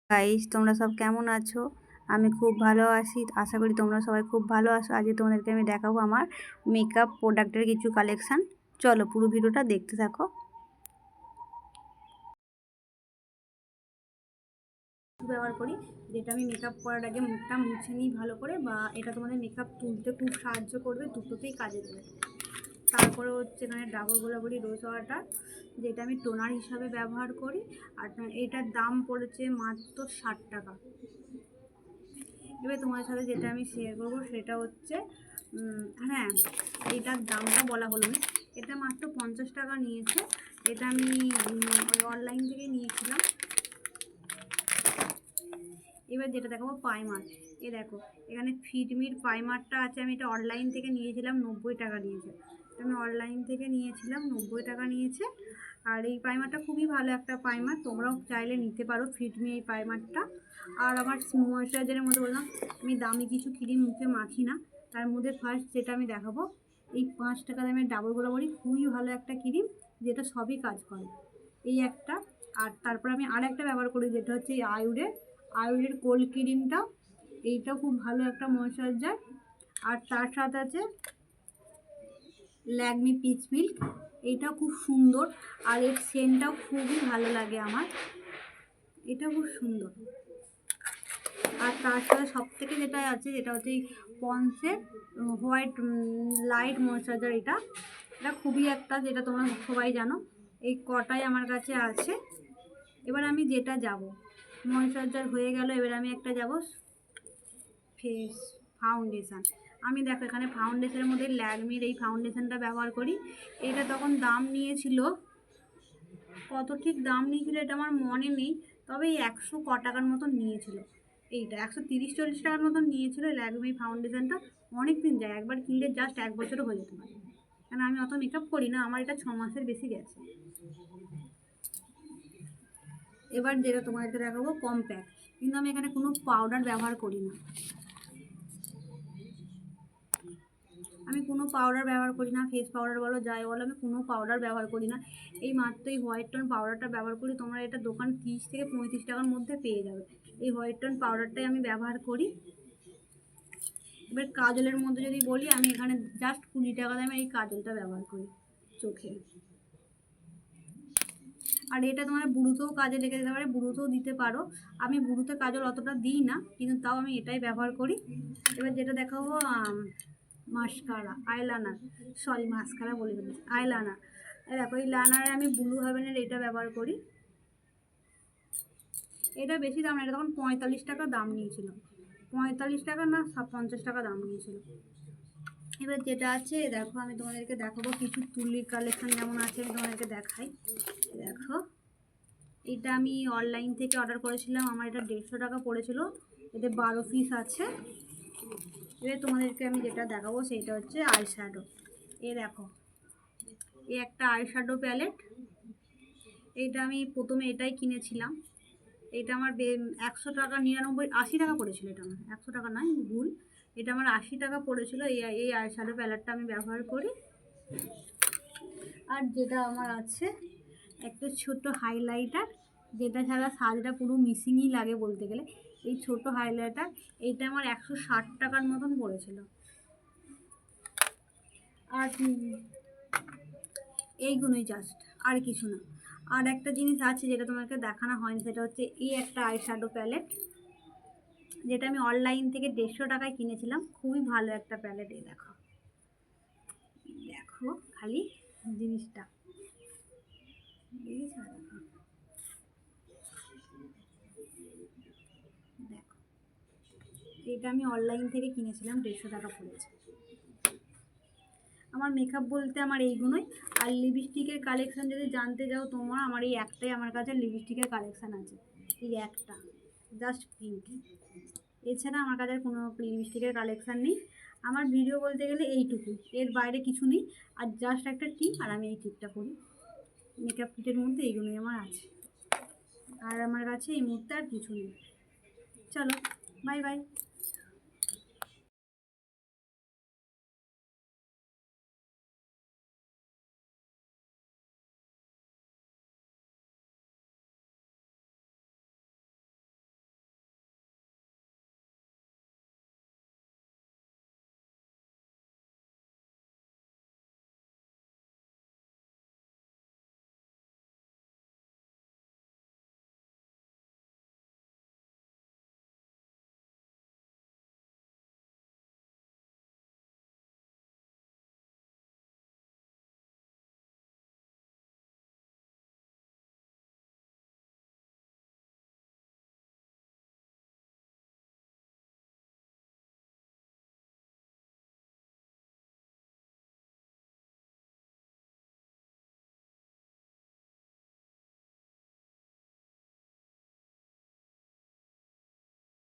Guys, তোমরা সব কেমন আছো? আমি খুব ভালো আছি। আশা করি তোমরা সবাই খুব ভালো আছো। আজকে তোমাদেরকে আমি দেখাবো আমার মেকআপ প্রোডাক্টের কিছু কালেকশান। চলো পুরো ভিডিওটা দেখতে থাকো। ব্যবহার করি, যেটা আমি মেকআপ করার আগে মুখটা মুছে নিই ভালো করে, বা এটা তোমাদের মেকআপ তুলতে খুব সাহায্য করবে, দুটোতেই কাজে দেবে। তারপরে হচ্ছে এখানে ডাবর গোলাপরি রোজ ওয়াটার, যেটা আমি টোনার হিসাবে ব্যবহার করি। আর এটার দাম পড়েছে মাত্র 60 টাকা। এবার তোমাদের সাথে যেটা আমি শেয়ার করবো সেটা হচ্ছে, হ্যাঁ, এটার দামটা বলা হলো না। এটা মাত্র 50 টাকা নিয়েছে। এটা আমি অনলাইন থেকে নিয়েছিলাম। এবার যেটা দেখাবো প্রাইমার। দেখো, এখানে ফিটমির প্রাইমারটা আছে। আমি এটা অনলাইন থেকে নিয়েছিলাম, 90 টাকা নিয়েছে। আমি অনলাইন থেকে নিয়েছিলাম, 90 টাকা নিয়েছে। আর এই প্রাইমারটা খুবই ভালো একটা প্রাইমার, তোমরাও চাইলে নিতে পারো ফিটমি এই প্রাইমারটা। আর আমার ময়েশ্চারাইজারের মধ্যে বললাম, আমি দামি কিছু ক্রিম মুখে মাখি না। তার মধ্যে ফার্স্ট যেটা আমি দেখাবো, এই 5 টাকা দামের ডাবর গোলাপরি, খুবই ভালো একটা ক্রিম, যেটা সবই কাজ করে। এই একটা। আর তারপর আমি আর একটা ব্যবহার করি, যেটা হচ্ছে এই আয়ুরের কোল্ড ক্রিমটা। এইটাও খুব ভালো একটা ময়েশ্চারাইজার। আর তার সাথে আছে ল্যাকমি পিচ মিল্ক, এইটাও খুব সুন্দর। আর এর সেন্টটাও খুবই ভালো লাগে আমার, এটা খুব সুন্দর। আর তার সাথে সব থেকে যেটা আছে, যেটা হচ্ছে এই পন্সের হোয়াইট লাইট ময়েশ্চারাইজার। এটা খুবই একটা, যেটা তোমরা সবাই জানো। এই কটাই আমার কাছে আছে। এবার আমি যেটা যাব, ময়েশ্চারাইজার হয়ে গেল, এবার আমি একটা যাব ফেস ফাউন্ডেশান। আমি দেখো এখানে ফাউন্ডেশনের মধ্যে ল্যাকমির এই ফাউন্ডেশনটা ব্যবহার করি। এটা তখন দাম নিয়েছিল, কত ঠিক দাম নিয়েছিল এটা আমার মনে নেই, তবে এই 100 টাকার মতন নিয়েছিল। এইটা 130-40 টাকার মতন নিয়েছিল ল্যাকমি ফাউন্ডেশনটা। অনেক দিন যায়, একবার কিনলে জাস্ট 1 বছরও হয়ে যেতে পারে। কারণ আমি অত মেকআপ করি না, আমার এটা 6 মাসের বেশি গেছে। এবার যেটা তোমাদেরকে দেখাবো কম্প্যাক্ট, কিন্তু আমি এখানে কোনো পাউডার ব্যবহার করি না। আমি কোনো পাউডার ব্যবহার করি না, ফেস পাউডার বলো যাই বলো, আমি কোনো পাউডার ব্যবহার করি না। এই মাত্র এই হোয়াইট টোন পাউডারটা ব্যবহার করি। তোমরা এটা দোকান 30 থেকে 35 টাকার মধ্যে পেয়ে যাবে। এই হোয়াইট টোন পাউডারটাই আমি ব্যবহার করি। এবার কাজলের মধ্যে যদি বলি, আমি এখানে জাস্ট 20 টাকা দামে এই কাজলটা ব্যবহার করি চোখে। আর এটা তোমার বুড়োতেও কাজে লেগে যেতে পারে, বুড়োতেও দিতে পারো। আমি বুড়োতে কাজল অতটা দিই না, কিন্তু তাও আমি এটাই ব্যবহার করি। এবার যেটা দেখাবো মাস্কারা, আইলাইনার, সরি মাস্কারা বলে ফেলেছি, আইলাইনার। দেখো এই লাইনারে আমি ব্লু হেভেনের এটা ব্যবহার করি। এটা বেশি দাম না, এটা তখন 45 টাকা দাম নিয়েছিল। 45 টাকা না, 50 টাকা দাম নিয়েছিল। এবার যেটা আছে দেখো, আমি তোমাদেরকে দেখাবো কিছু তুলির কালেকশন যেমন আছে, আমি তোমাদেরকে দেখাই। দেখো, এটা আমি অনলাইন থেকে অর্ডার করেছিলাম, আমার এটা 150 টাকা পড়েছিল। এতে 12 পিস আছে। এবার তোমাদেরকে আমি যেটা দেখাবো সেটা হচ্ছে আইশ্যাডো। দেখো, এই একটা আইশ্যাডো প্যালেট। এইটা আমি প্রথমে এটাই কিনেছিলাম। এটা আমার 100 টাকা 80 টাকা পড়েছিল। এটা আমার 100 টাকা নয়, ভুল, এটা আমার 80 টাকা পড়েছিল। এই আইশ্যাডো প্যালেটটা আমি ব্যবহার করি। আর যেটা আমার আছে একটা ছোট হাইলাইটার, যেটা ছাড়া সাজটা পুরো মিসিংই লাগে বলতে গেলে। এই ছোট হাইলাইটার, এইটা আমার 160 টাকার মতন পড়েছিল। আর এইগুলোই জাস্ট, আর কিছু না। আর একটা জিনিস আছে যেটা তোমাকে দেখানো হয়নি, সেটা হচ্ছে এই একটা আইশ্যাডো প্যালেট, যেটা আমি অনলাইন থেকে 150 টাকায় কিনেছিলাম। খুবই ভালো একটা প্যালেট। দেখো, দেখো খালি জিনিসটা, দেখো, এটা আমি অনলাইন থেকে কিনেছিলাম, 150 টাকা পড়েছে। আমার মেকআপ বলতে আমার এইগুলোই। আর লিপস্টিকের কালেকশান যদি জানতে যাও তোমরা, আমার এই একটাই আমার কাছে লিপস্টিকের কালেকশান আছে, এই একটা, জাস্ট পিঙ্ক। এছাড়া আমার কাছে কোনো লিপস্টিকের কালেকশান নেই। আমার ভিডিও বলতে গেলে এইটুকু, এর বাইরে কিছু নেই। আর জাস্ট একটা টিপ, আর আমি এই টিপটা করি। মেকআপ কিটের মধ্যে এইগুলোই আমার আছে। আর আমার কাছে এই মুহূর্তে আর কিছু নেই। চলো, বাই বাই।